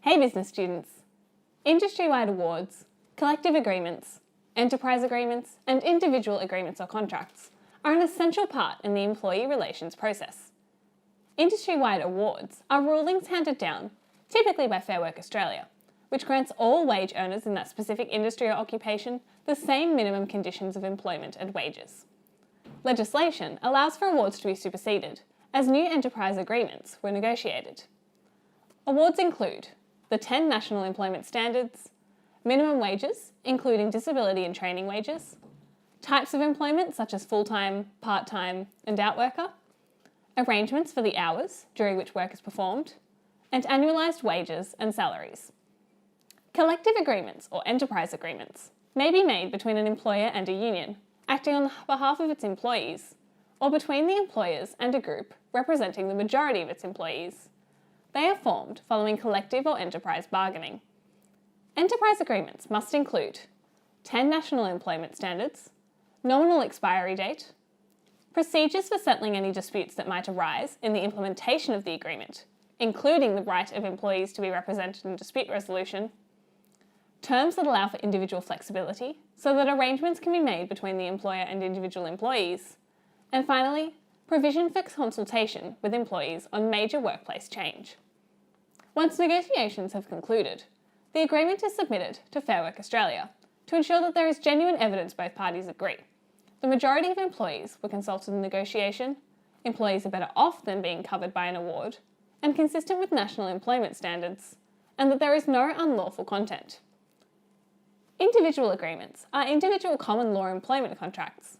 Hey business students! Industry-wide awards, collective agreements, enterprise agreements, and individual agreements or contracts are an essential part in the employee relations process. Industry-wide awards are rulings handed down, typically by Fair Work Australia, which grants all wage earners in that specific industry or occupation the same minimum conditions of employment and wages. Legislation allows for awards to be superseded as new enterprise agreements were negotiated. Awards include the 10 National Employment Standards, minimum wages, including disability and training wages, types of employment such as full-time, part-time, and outworker, arrangements for the hours during which work is performed, and annualised wages and salaries. Collective agreements or enterprise agreements may be made between an employer and a union, acting on behalf of its employees, or between the employers and a group representing the majority of its employees. They are formed following collective or enterprise bargaining. Enterprise agreements must include 10 National Employment Standards, nominal expiry date, procedures for settling any disputes that might arise in the implementation of the agreement, including the right of employees to be represented in dispute resolution, terms that allow for individual flexibility so that arrangements can be made between the employer and individual employees, and finally, provision for consultation with employees on major workplace change. Once negotiations have concluded, the agreement is submitted to Fair Work Australia to ensure that there is genuine evidence both parties agree. The majority of employees were consulted in negotiation, employees are better off than being covered by an award, and consistent with national employment standards, and that there is no unlawful content. Individual agreements are individual common law employment contracts.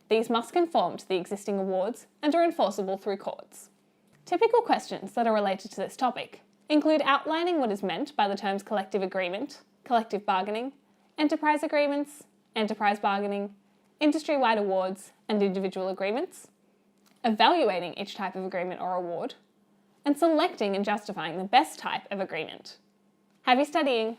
These must conform to the existing awards and are enforceable through courts. Typical questions that are related to this topic include outlining what is meant by the terms collective agreement, collective bargaining, enterprise agreements, enterprise bargaining, industry-wide awards, and individual agreements, evaluating each type of agreement or award, and selecting and justifying the best type of agreement. Happy studying!